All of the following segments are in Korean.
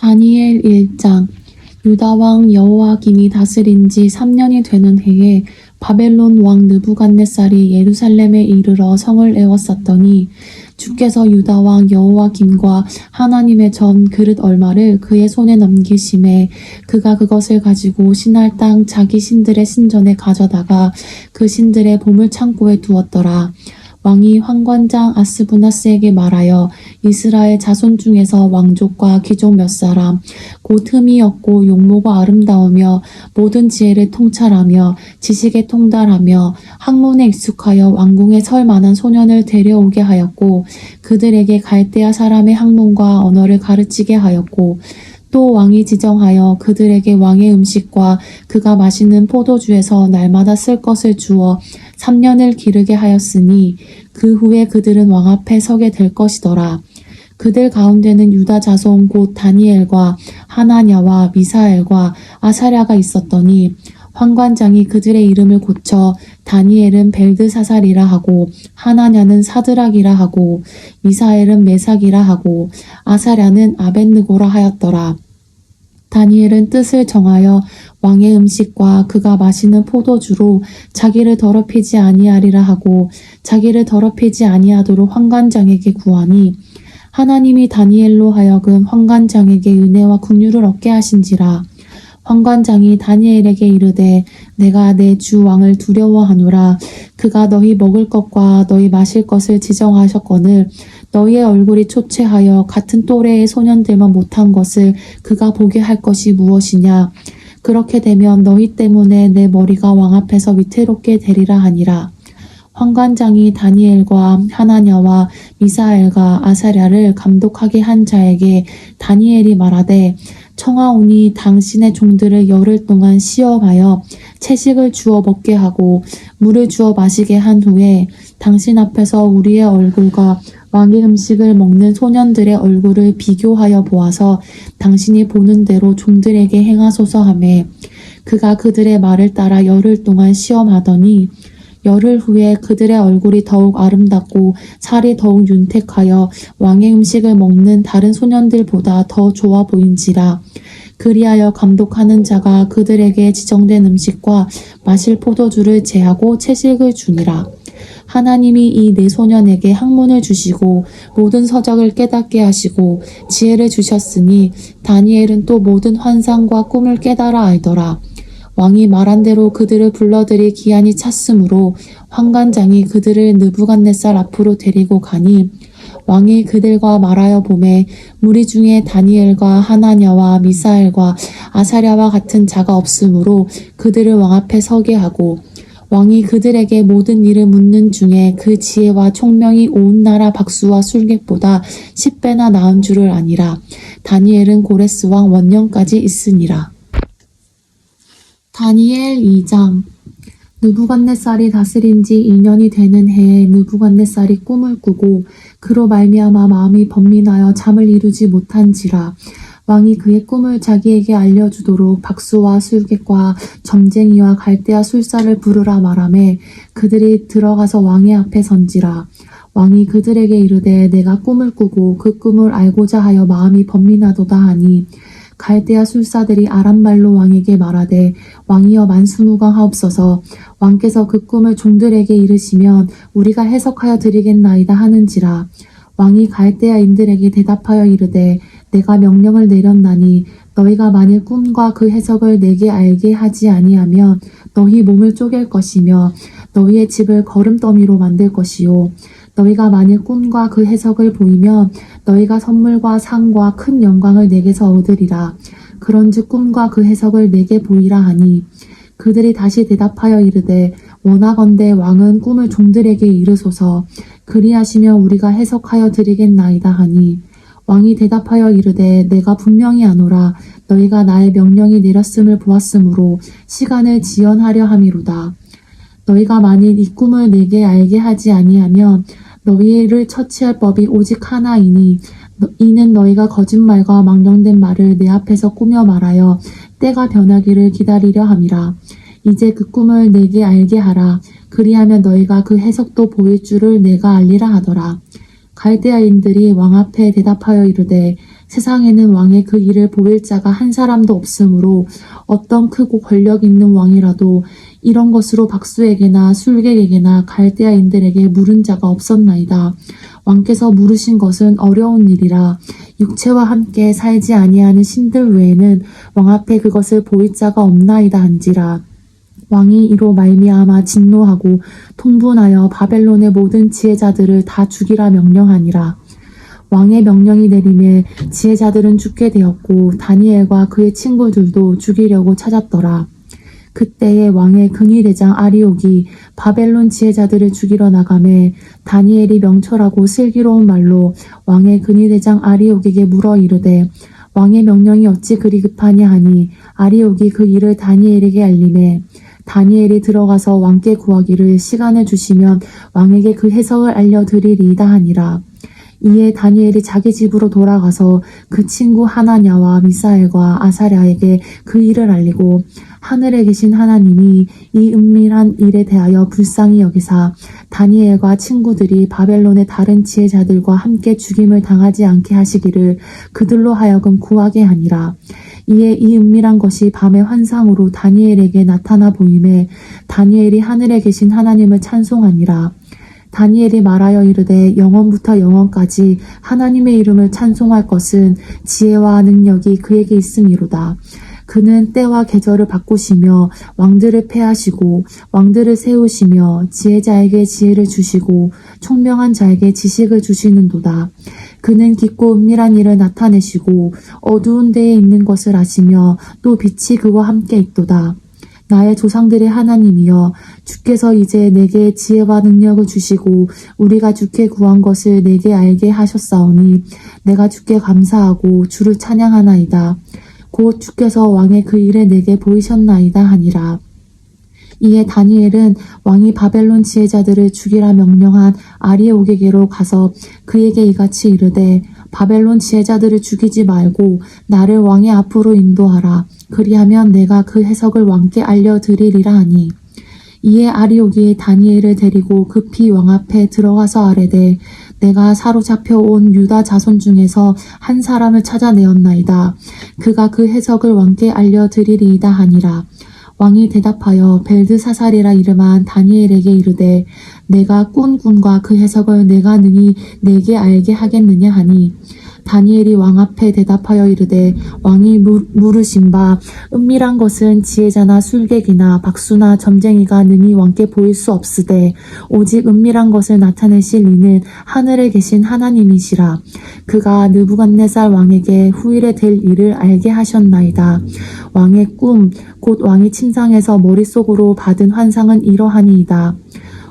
다니엘 1장. 유다 왕 여호야김이 다스린 지 3년이 되는 해에 바벨론 왕 느부갓네살이 예루살렘에 이르러 성을 에워쌌더니 주께서 유다 왕 여호야김과 하나님의 전 그릇 얼마를 그의 손에 넘기심에 그가 그것을 가지고 신할 땅 자기 신들의 신전에 가져다가 그 신들의 보물 창고에 두었더라. 왕이 환관장 아스부나스에게 말하여 이스라엘 자손 중에서 왕족과 귀족 몇 사람 곧 흠이 없고 용모가 아름다우며 모든 지혜를 통찰하며 지식에 통달하며 학문에 익숙하여 왕궁에 설 만한 소년을 데려오게 하였고 그들에게 갈대아 사람의 학문과 언어를 가르치게 하였고 또 왕이 지정하여 그들에게 왕의 음식과 그가 마시는 포도주에서 날마다 쓸 것을 주어 3년을 기르게 하였으니 그 후에 그들은 왕 앞에 서게 될 것이더라. 그들 가운데는 유다 자손 곧 다니엘과 하나냐와 미사엘과 아사랴가 있었더니 환관장이 그들의 이름을 고쳐 다니엘은 벨드사살이라 하고 하나냐는 사드락이라 하고 미사엘은 메삭이라 하고 아사랴는 아벳느고라 하였더라. 다니엘은 뜻을 정하여 왕의 음식과 그가 마시는 포도주로 자기를 더럽히지 아니하리라 하고 자기를 더럽히지 아니하도록 환관장에게 구하니 하나님이 다니엘로 하여금 환관장에게 은혜와 긍휼을 얻게 하신지라. 환관장이 다니엘에게 이르되 내가 내 주 왕을 두려워하노라. 그가 너희 먹을 것과 너희 마실 것을 지정하셨거늘 너희의 얼굴이 초췌하여 같은 또래의 소년들만 못한 것을 그가 보게 할 것이 무엇이냐. 그렇게 되면 너희 때문에 내 머리가 왕 앞에서 위태롭게 되리라 하니라. 환관장이 다니엘과 하나냐와 미사엘과 아사랴를 감독하게 한 자에게 다니엘이 말하되 청하오니 당신의 종들을 열흘 동안 시험하여 채식을 주어 먹게 하고 물을 주어 마시게 한 후에 당신 앞에서 우리의 얼굴과 왕의 음식을 먹는 소년들의 얼굴을 비교하여 보아서 당신이 보는 대로 종들에게 행하소서 하매 그가 그들의 말을 따라 열흘 동안 시험하더니 열흘 후에 그들의 얼굴이 더욱 아름답고 살이 더욱 윤택하여 왕의 음식을 먹는 다른 소년들보다 더 좋아 보인지라. 그리하여 감독하는 자가 그들에게 지정된 음식과 마실 포도주를 제하고 채식을 주니라. 하나님이 이 네 소년에게 학문을 주시고 모든 서적을 깨닫게 하시고 지혜를 주셨으니 다니엘은 또 모든 환상과 꿈을 깨달아 알더라. 왕이 말한 대로 그들을 불러들이 기한이 찼으므로 환관장이 그들을 느부갓네살 앞으로 데리고 가니 왕이 그들과 말하여 보매 무리 중에 다니엘과 하나냐와 미사엘과 아사랴와 같은 자가 없으므로 그들을 왕 앞에 서게 하고 왕이 그들에게 모든 일을 묻는 중에 그 지혜와 총명이 온 나라 박수와 술객보다 10배나 나은 줄을 아니라. 다니엘은 고레스 왕 원년까지 있으니라. 다니엘 2장. 느부갓네살이 다스린 지 2년이 되는 해에 느부갓네살이 꿈을 꾸고 그로 말미암아 마음이 번민하여 잠을 이루지 못한지라. 왕이 그의 꿈을 자기에게 알려주도록 박수와 술객과 점쟁이와 갈대아 술사를 부르라 말하매 그들이 들어가서 왕의 앞에 선지라. 왕이 그들에게 이르되 내가 꿈을 꾸고 그 꿈을 알고자 하여 마음이 번민하도다 하니 갈대아 술사들이 아람말로 왕에게 말하되 왕이여 만수무강하옵소서. 왕께서 그 꿈을 종들에게 이르시면 우리가 해석하여 드리겠나이다 하는지라. 왕이 갈대아인들에게 대답하여 이르되 내가 명령을 내렸나니 너희가 만일 꿈과 그 해석을 내게 알게 하지 아니하면 너희 몸을 쪼갤 것이며 너희의 집을 거름더미로 만들 것이요 너희가 만일 꿈과 그 해석을 보이면 너희가 선물과 상과 큰 영광을 내게서 얻으리라. 그런즉 꿈과 그 해석을 내게 보이라 하니 그들이 다시 대답하여 이르되 원하건대 왕은 꿈을 종들에게 이르소서. 그리하시면 우리가 해석하여 드리겠나이다 하니 왕이 대답하여 이르되 내가 분명히 아노라. 너희가 나의 명령이 내렸음을 보았으므로 시간을 지연하려 함이로다. 너희가 만일 이 꿈을 내게 알게 하지 아니하면 너희를 처치할 법이 오직 하나이니 이는 너희가 거짓말과 망령된 말을 내 앞에서 꾸며 말하여 때가 변하기를 기다리려 함이라. 이제 그 꿈을 내게 알게 하라. 그리하면 너희가 그 해석도 보일 줄을 내가 알리라 하더라. 갈대아인들이 왕 앞에 대답하여 이르되 세상에는 왕의 그 일을 보일 자가 한 사람도 없으므로 어떤 크고 권력 있는 왕이라도 이런 것으로 박수에게나 술객에게나 갈대아인들에게 물은 자가 없었나이다. 왕께서 물으신 것은 어려운 일이라 육체와 함께 살지 아니하는 신들 외에는 왕 앞에 그것을 보일 자가 없나이다 한지라. 왕이 이로 말미암아 진노하고 통분하여 바벨론의 모든 지혜자들을 다 죽이라 명령하니라. 왕의 명령이 내림에 지혜자들은 죽게 되었고 다니엘과 그의 친구들도 죽이려고 찾았더라. 그때에 왕의 근위대장 아리옥이 바벨론 지혜자들을 죽이러 나가매 다니엘이 명철하고 슬기로운 말로 왕의 근위대장 아리옥에게 물어 이르되 왕의 명령이 어찌 그리 급하냐 하니 아리옥이 그 일을 다니엘에게 알림해 다니엘이 들어가서 왕께 구하기를 시간을 주시면 왕에게 그 해석을 알려드리리이다 하니라. 이에 다니엘이 자기 집으로 돌아가서 그 친구 하나냐와 미사엘과 아사랴에게 그 일을 알리고 하늘에 계신 하나님이 이 은밀한 일에 대하여 불쌍히 여기사 다니엘과 친구들이 바벨론의 다른 지혜자들과 함께 죽임을 당하지 않게 하시기를 그들로 하여금 구하게 하니라. 이에 이 은밀한 것이 밤의 환상으로 다니엘에게 나타나 보임에 다니엘이 하늘에 계신 하나님을 찬송하니라. 다니엘이 말하여 이르되 영원부터 영원까지 하나님의 이름을 찬송할 것은 지혜와 능력이 그에게 있음이로다. 그는 때와 계절을 바꾸시며 왕들을 패하시고 왕들을 세우시며 지혜자에게 지혜를 주시고 총명한 자에게 지식을 주시는도다. 그는 깊고 은밀한 일을 나타내시고 어두운 데에 있는 것을 아시며 또 빛이 그와 함께 있도다. 나의 조상들의 하나님이여 주께서 이제 내게 지혜와 능력을 주시고 우리가 주께 구한 것을 내게 알게 하셨사오니 내가 주께 감사하고 주를 찬양하나이다. 곧 주께서 왕의 그 일에 내게 보이셨나이다 하니라. 이에 다니엘은 왕이 바벨론 지혜자들을 죽이라 명령한 아리옥에게로 가서 그에게 이같이 이르되 바벨론 지혜자들을 죽이지 말고 나를 왕의 앞으로 인도하라. 그리하면 내가 그 해석을 왕께 알려드리리라 하니. 이에 아리옥이 다니엘을 데리고 급히 왕 앞에 들어가서 아뢰되 내가 사로잡혀 온 유다 자손 중에서 한 사람을 찾아내었나이다. 그가 그 해석을 왕께 알려드리리이다 하니라. 왕이 대답하여 벨드사살이라 이름한 다니엘에게 이르되 내가 꾼 꿈과 그 해석을 내가 능히 내게 알게 하겠느냐 하니 다니엘이 왕 앞에 대답하여 이르되 왕이 물으신 바 은밀한 것은 지혜자나 술객이나 박수나 점쟁이가 능히 왕께 보일 수 없으되 오직 은밀한 것을 나타내실 이는 하늘에 계신 하나님이시라. 그가 느부갓네살 왕에게 후일에 될 일을 알게 하셨나이다. 왕의 꿈 곧 왕이 침상에서 머릿속으로 받은 환상은 이러하니이다.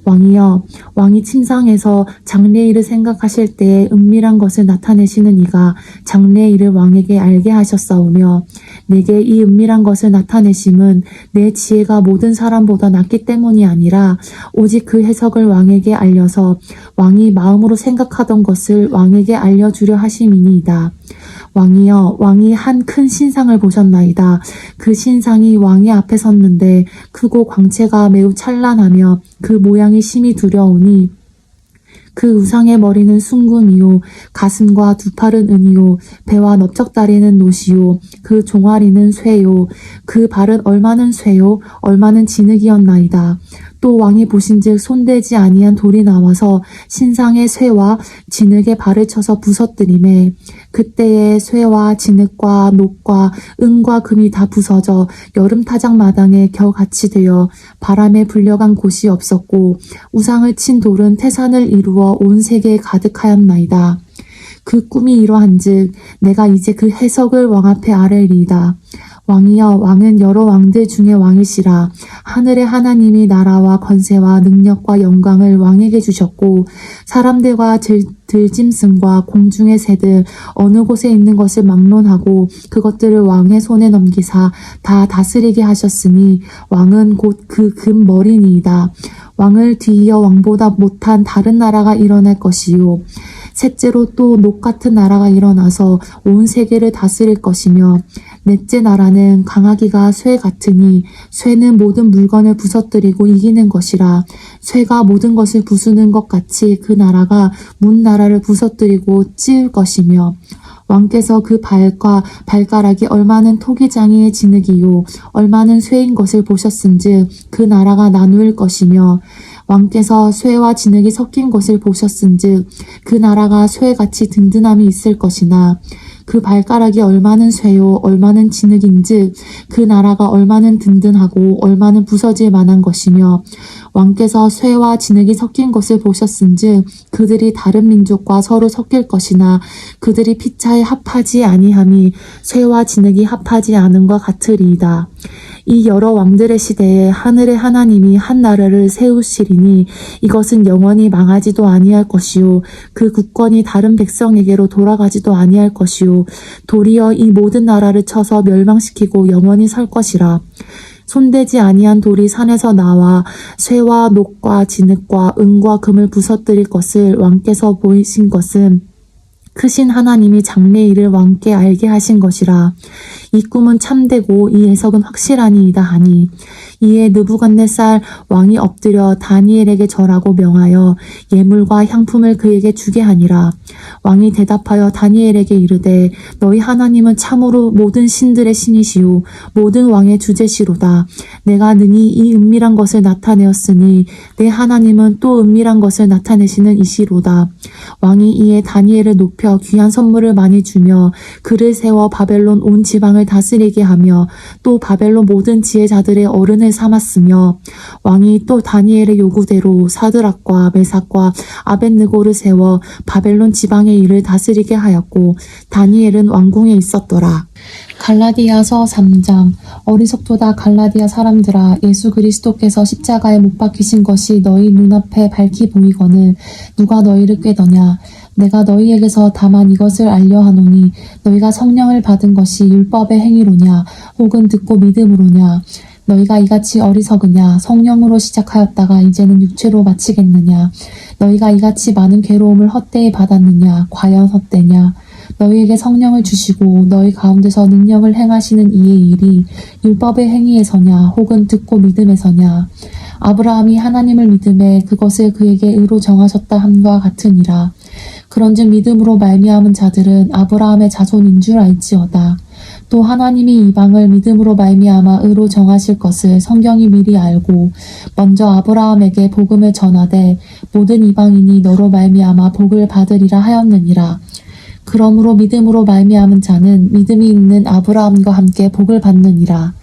왕이여 왕이 침상에서 장래일을 생각하실 때에 은밀한 것을 나타내시는 이가 장래일을 왕에게 알게 하셨사오며 내게 이 은밀한 것을 나타내심은 내 지혜가 모든 사람보다 낫기 때문이 아니라 오직 그 해석을 왕에게 알려서 왕이 마음으로 생각하던 것을 왕에게 알려주려 하심이니이다. 왕이여 왕이 한 큰 신상을 보셨나이다. 그 신상이 왕의 앞에 섰는데 크고 광채가 매우 찬란하며 그 모양이 심히 두려우니 그 우상의 머리는 순금이요 가슴과 두 팔은 은이요 배와 넓적다리는 노시요 그 종아리는 쇠요 그 발은 얼마는 쇠요 얼마는 진흙이었나이다. 또 왕이 보신즉 손대지 아니한 돌이 나와서 신상의 쇠와 진흙에 발을 쳐서 부서뜨리매 그때에 쇠와 진흙과 녹과 은과 금이 다 부서져 여름 타작 마당에 겨같이 되어 바람에 불려간 곳이 없었고 우상을 친 돌은 태산을 이루어 온 세계에 가득하였나이다. 그 꿈이 이러한즉 내가 이제 그 해석을 왕 앞에 아뢰리이다. 왕이여 왕은 여러 왕들 중에 왕이시라. 하늘의 하나님이 나라와 권세와 능력과 영광을 왕에게 주셨고 사람들과 들짐승과 공중의 새들 어느 곳에 있는 것을 막론하고 그것들을 왕의 손에 넘기사 다 다스리게 하셨으니 왕은 곧 그 금머리니이다. 왕을 뒤이어 왕보다 못한 다른 나라가 일어날 것이요 셋째로 또 녹 같은 나라가 일어나서 온 세계를 다스릴 것이며 넷째 나라는 강아기가 쇠 같으니 쇠는 모든 물건을 부서뜨리고 이기는 것이라. 쇠가 모든 것을 부수는 것 같이 그 나라가 문 나라를 부서뜨리고 찌을 것이며, 왕께서 그 발과 발가락이 얼마는 토기장이의 진흙이요 얼마는 쇠인 것을 보셨은즉 그 나라가 나누일 것이며, 왕께서 쇠와 진흙이 섞인 것을 보셨은즉 그 나라가 쇠같이 든든함이 있을 것이나, 그 발가락이 얼마는 쇠요 얼마는 진흙인즉 그 나라가 얼마는 든든하고 얼마는 부서질 만한 것이며, 왕께서 쇠와 진흙이 섞인 것을 보셨은즉 그들이 다른 민족과 서로 섞일 것이나 그들이 피차에 합하지 아니함이 쇠와 진흙이 합하지 않은 것 같으리이다. 이 여러 왕들의 시대에 하늘의 하나님이 한 나라를 세우시리니 이것은 영원히 망하지도 아니할 것이요 그 국권이 다른 백성에게로 돌아가지도 아니할 것이요 도리어 이 모든 나라를 쳐서 멸망시키고 영원히 설 것이라. 손대지 아니한 돌이 산에서 나와 쇠와 녹과 진흙과 은과 금을 부서뜨릴 것을 왕께서 보이신 것은 크신 하나님이 장래 일을 왕께 알게 하신 것이라. 이 꿈은 참되고 이 해석은 확실하니이다 하니, 이에 느부갓네살 왕이 엎드려 다니엘에게 절하고 명하여 예물과 향품을 그에게 주게 하니라. 왕이 대답하여 다니엘에게 이르되 너희 하나님은 참으로 모든 신들의 신이시요 모든 왕의 주제시로다. 내가 능히 이 은밀한 것을 나타내었으니 내 하나님은 또 은밀한 것을 나타내시는 이시로다. 왕이 이에 다니엘을 높여 귀한 선물을 많이 주며 그를 세워 바벨론 온 지방을 다스리게 하며 또 바벨론 모든 지혜자들의 어른을 삼았으며, 왕이 또 다니엘의 요구대로 사드락과 메삭과 아벳느고를 세워 바벨론 지방의 일을 다스리게 하였고 다니엘은 왕궁에 있었더라. 갈라디아서 3장. 어리석도다 갈라디아 사람들아, 예수 그리스도께서 십자가에 못 박히신 것이 너희 눈앞에 밝히 보이거늘 누가 너희를 꾀더냐. 내가 너희에게서 다만 이것을 알려하노니 너희가 성령을 받은 것이 율법의 행위로냐 혹은 듣고 믿음으로냐. 너희가 이같이 어리석으냐. 성령으로 시작하였다가 이제는 육체로 마치겠느냐. 너희가 이같이 많은 괴로움을 헛되이 받았느냐. 과연 헛되냐. 너희에게 성령을 주시고 너희 가운데서 능력을 행하시는 이의 일이 율법의 행위에서냐 혹은 듣고 믿음에서냐. 아브라함이 하나님을 믿음에 그것을 그에게 의로 정하셨다 함과 같으니라. 그런즉 믿음으로 말미암은 자들은 아브라함의 자손인 줄 알지어다. 또 하나님이 이방을 믿음으로 말미암아 의로 정하실 것을 성경이 미리 알고 먼저 아브라함에게 복음을 전하되 모든 이방인이 너로 말미암아 복을 받으리라 하였느니라. 그러므로 믿음으로 말미암은 자는 믿음이 있는 아브라함과 함께 복을 받느니라.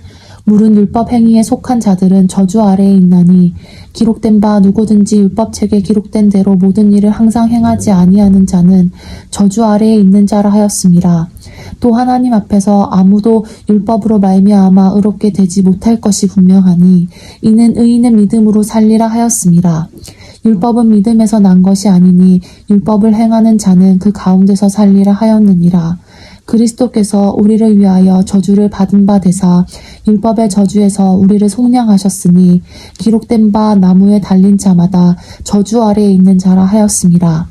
물은 율법 행위에 속한 자들은 저주 아래에 있나니 기록된 바 누구든지 율법책에 기록된 대로 모든 일을 항상 행하지 아니하는 자는 저주 아래에 있는 자라 하였음이라. 또 하나님 앞에서 아무도 율법으로 말미암아 의롭게 되지 못할 것이 분명하니 이는 의인은 믿음으로 살리라 하였음이라. 율법은 믿음에서 난 것이 아니니 율법을 행하는 자는 그 가운데서 살리라 하였느니라. 그리스도께서 우리를 위하여 저주를 받은 바 되사 율법의 저주에서 우리를 속량하셨으니 기록된 바 나무에 달린 자마다 저주 아래에 있는 자라 하였음이라.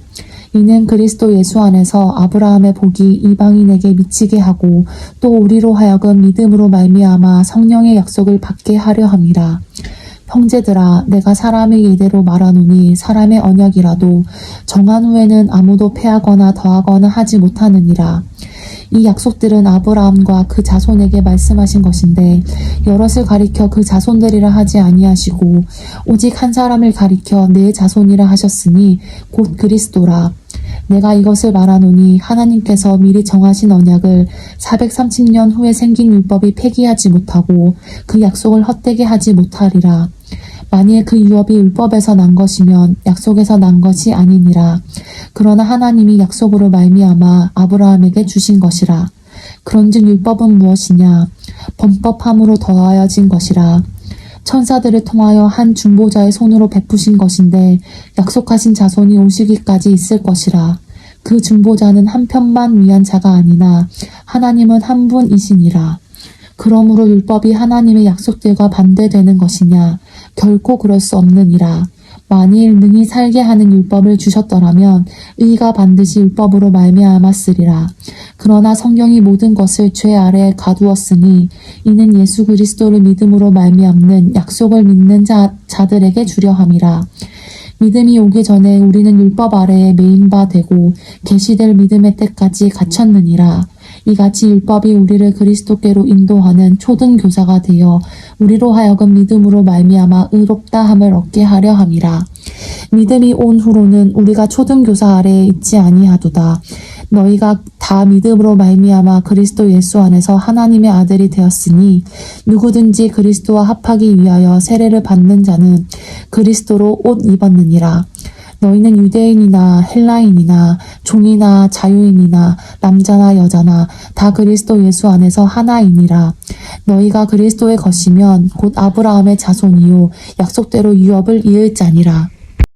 이는 그리스도 예수 안에서 아브라함의 복이 이방인에게 미치게 하고 또 우리로 하여금 믿음으로 말미암아 성령의 약속을 받게 하려 함이라. 형제들아, 내가 사람의 예대로 말하노니 사람의 언약이라도 정한 후에는 아무도 패하거나 더하거나 하지 못하느니라. 이 약속들은 아브라함과 그 자손에게 말씀하신 것인데 여럿을 가리켜 그 자손들이라 하지 아니하시고 오직 한 사람을 가리켜 내 자손이라 하셨으니 곧 그리스도라. 내가 이것을 말하노니 하나님께서 미리 정하신 언약을 430년 후에 생긴 율법이 폐기하지 못하고 그 약속을 헛되게 하지 못하리라. 만일 그 유업이 율법에서 난 것이면 약속에서 난 것이 아니니라. 그러나 하나님이 약속으로 말미암아 아브라함에게 주신 것이라. 그런즉 율법은 무엇이냐? 범법함으로 더하여진 것이라. 천사들을 통하여 한 중보자의 손으로 베푸신 것인데 약속하신 자손이 오시기까지 있을 것이라. 그 중보자는 한 편만 위한 자가 아니나 하나님은 한 분이시니라. 그러므로 율법이 하나님의 약속들과 반대되는 것이냐? 결코 그럴 수 없느니라. 만일 능히 살게 하는 율법을 주셨더라면 의가 반드시 율법으로 말미암았으리라. 그러나 성경이 모든 것을 죄 아래에 가두었으니 이는 예수 그리스도를 믿음으로 말미암는 약속을 믿는 자들에게 주려 함이라. 믿음이 오기 전에 우리는 율법 아래에 매인 바 되고 계시될 믿음의 때까지 갇혔느니라. 이같이 율법이 우리를 그리스도께로 인도하는 초등 교사가 되어 우리로 하여금 믿음으로 말미암아 의롭다함을 얻게 하려 함이라. 믿음이 온 후로는 우리가 초등 교사 아래에 있지 아니하도다. 너희가 다 믿음으로 말미암아 그리스도 예수 안에서 하나님의 아들이 되었으니 누구든지 그리스도와 합하기 위하여 세례를 받는 자는 그리스도로 옷 입었느니라. 너희는 유대인이나 헬라인이나 종이나 자유인이나 남자나 여자나 다 그리스도 예수 안에서 하나이니라. 너희가 그리스도의 것이면 곧 아브라함의 자손이요 약속대로 유업을 이을 자니라.